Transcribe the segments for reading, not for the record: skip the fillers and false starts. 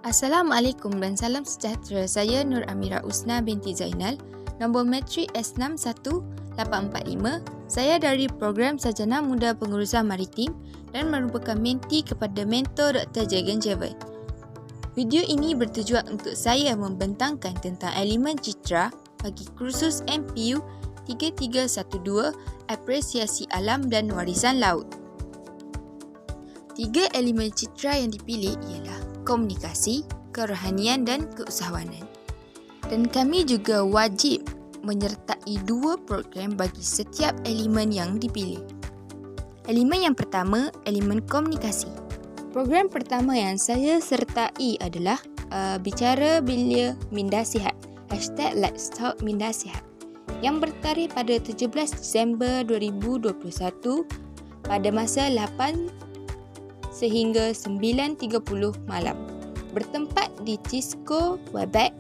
Assalamualaikum dan salam sejahtera. Saya Nur Amira Usna binti Zainal, nombor matrik S61845. Saya dari program Sarjana Muda Pengurusan Maritim dan merupakan menti kepada mentor Dr. Jagan Javan. Video ini bertujuan untuk saya membentangkan tentang elemen citra bagi kursus MPU 3312 Apresiasi Alam dan Warisan Laut. 3 elemen citra yang dipilih ialah komunikasi, kerohanian dan keusahawanan. Dan kami juga wajib menyertai 2 program bagi setiap elemen yang dipilih. Elemen yang pertama, elemen komunikasi. Program pertama yang saya sertai adalah Bicara Bila Minda Sihat, #Let's Talk Minda Sihat, yang bertarikh pada 17 Disember 2021 pada masa 8 sehingga 9.30 malam. Bertempat di Cisco Webex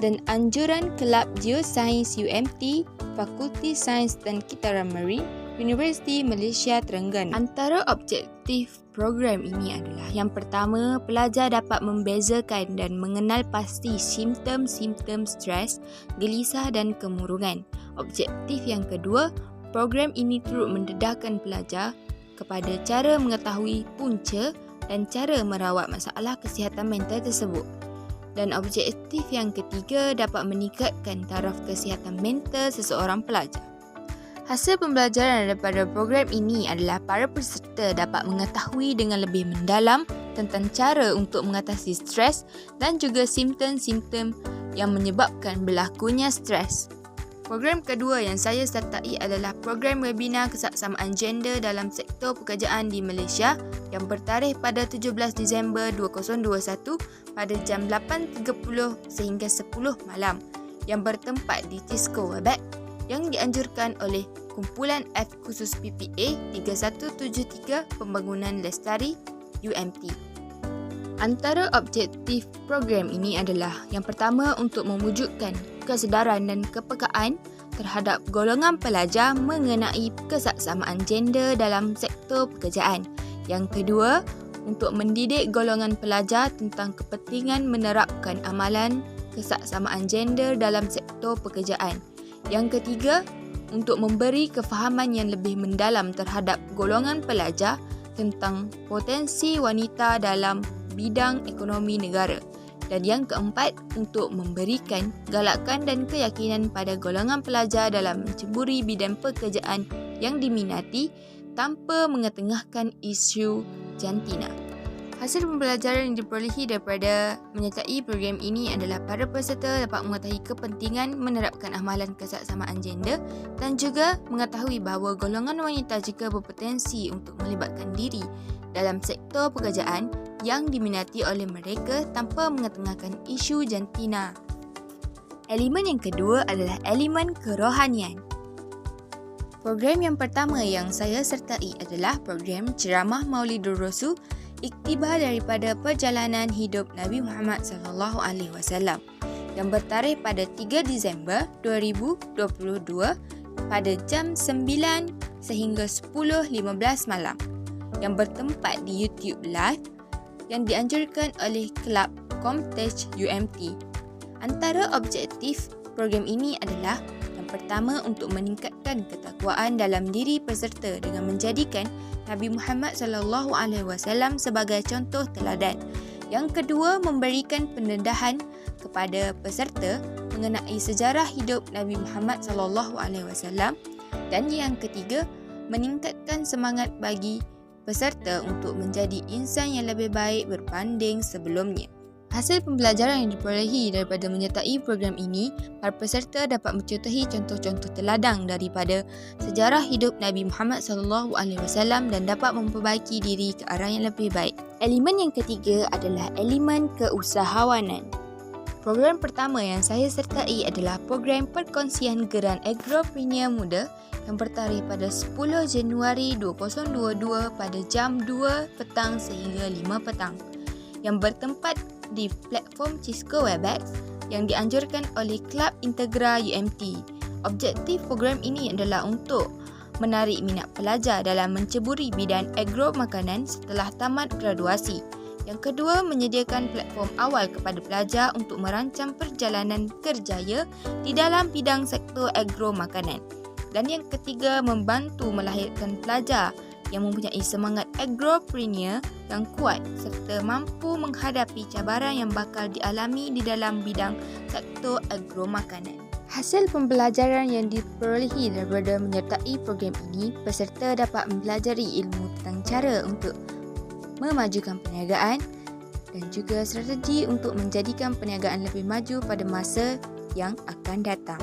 dan anjuran Kelab Geosains UMT, Fakulti Sains dan Kitaran Marine, Universiti Malaysia Terengganu. Antara objektif program ini adalah yang pertama, pelajar dapat membezakan dan mengenal pasti simptom-simptom stres, gelisah dan kemurungan. Objektif yang kedua, program ini turut mendedahkan pelajar kepada cara mengetahui punca dan cara merawat masalah kesihatan mental tersebut. Dan objektif yang ketiga dapat meningkatkan taraf kesihatan mental seseorang pelajar. Hasil pembelajaran daripada program ini adalah para peserta dapat mengetahui dengan lebih mendalam tentang cara untuk mengatasi stres dan juga simptom-simptom yang menyebabkan berlakunya stres. Program kedua yang saya sertai adalah program webinar kesaksamaan gender dalam sektor pekerjaan di Malaysia yang bertarikh pada 17 Disember 2021 pada jam 8.30 sehingga 10 malam yang bertempat di Cisco Webex yang dianjurkan oleh Kumpulan F Khusus PPA 3173 Pembangunan Lestari UMT. Antara objektif program ini adalah yang pertama, untuk mewujudkan kesedaran dan kepekaan terhadap golongan pelajar mengenai kesaksamaan gender dalam sektor pekerjaan. Yang kedua, untuk mendidik golongan pelajar tentang kepentingan menerapkan amalan kesaksamaan gender dalam sektor pekerjaan. Yang ketiga, untuk memberi kefahaman yang lebih mendalam terhadap golongan pelajar tentang potensi wanita dalam bidang ekonomi negara. Dan yang keempat, untuk memberikan galakan dan keyakinan pada golongan pelajar dalam menceburi bidang pekerjaan yang diminati tanpa mengetengahkan isu jantina. Hasil pembelajaran yang diperolehi daripada menyertai program ini adalah para peserta dapat mengetahui kepentingan menerapkan amalan kesaksamaan gender dan juga mengetahui bahawa golongan wanita juga berpotensi untuk melibatkan diri dalam sektor pekerjaan yang diminati oleh mereka tanpa mengetengahkan isu jantina. Elemen yang kedua adalah elemen kerohanian. Program yang pertama yang saya sertai adalah program Ceramah Maulidur Rasul, iktibar daripada perjalanan hidup Nabi Muhammad SAW yang bertarikh pada 3 Disember 2022 pada jam 9 sehingga 10.15 malam yang bertempat di YouTube Live yang dianjurkan oleh Kelab Comtech UMT. Antara objektif program ini adalah yang pertama, untuk meningkatkan ketakwaan dalam diri peserta dengan menjadikan Nabi Muhammad SAW sebagai contoh teladan. Yang kedua, memberikan pendedahan kepada peserta mengenai sejarah hidup Nabi Muhammad SAW. Dan yang ketiga, meningkatkan semangat bagi peserta untuk menjadi insan yang lebih baik berbanding sebelumnya. Hasil pembelajaran yang diperolehi daripada menyertai program ini, para peserta dapat mencontohi contoh-contoh teladan daripada sejarah hidup Nabi Muhammad SAW dan dapat memperbaiki diri ke arah yang lebih baik. Elemen yang ketiga adalah elemen keusahawanan. Program pertama yang saya sertai adalah program perkongsian geran agropreneur muda yang bertarikh pada 10 Januari 2022 pada jam 2 petang sehingga 5 petang yang bertempat di platform Cisco Webex yang dianjurkan oleh Kelab Integra UMT. Objektif program ini adalah untuk menarik minat pelajar dalam menceburi bidang agro makanan setelah tamat graduasi Yang kedua, menyediakan platform awal kepada pelajar untuk merancang perjalanan kerjaya di dalam bidang sektor agro makanan. Dan yang ketiga, membantu melahirkan pelajar yang mempunyai semangat agropreneur yang kuat serta mampu menghadapi cabaran yang bakal dialami di dalam bidang sektor agro makanan. Hasil pembelajaran yang diperolehi daripada menyertai program ini, peserta dapat mempelajari ilmu tentang cara untuk memajukan perniagaan dan juga strategi untuk menjadikan perniagaan lebih maju pada masa yang akan datang.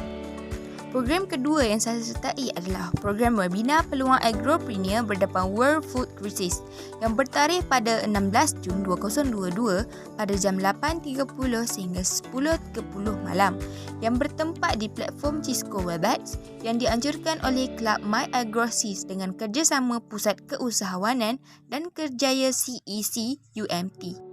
Program kedua yang saya sertai adalah program webinar peluang agropreneur berdepan World Food Crisis yang bertarikh pada 16 Jun 2022 pada jam 8.30 sehingga 10.30 malam yang bertempat di platform Cisco Webex yang dianjurkan oleh Kelab MyAgroSys dengan kerjasama Pusat Keusahawanan dan Kerjaya CEC UMT.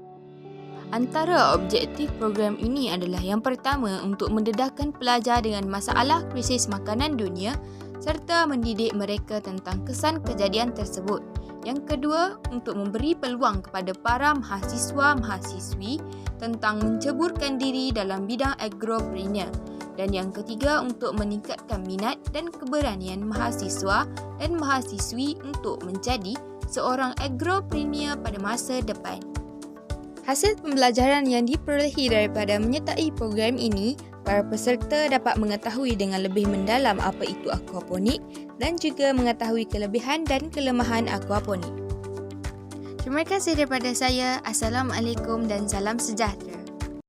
Antara objektif program ini adalah yang pertama untuk mendedahkan pelajar dengan masalah krisis makanan dunia serta mendidik mereka tentang kesan kejadian tersebut. Yang kedua, untuk memberi peluang kepada para mahasiswa-mahasiswi tentang menceburkan diri dalam bidang agropreneur. Dan yang ketiga, untuk meningkatkan minat dan keberanian mahasiswa dan mahasiswi untuk menjadi seorang agropreneur pada masa depan. Hasil pembelajaran yang diperolehi daripada menyertai program ini, para peserta dapat mengetahui dengan lebih mendalam apa itu aquaponik dan juga mengetahui kelebihan dan kelemahan aquaponik. Terima kasih daripada saya. Assalamualaikum dan salam sejahtera.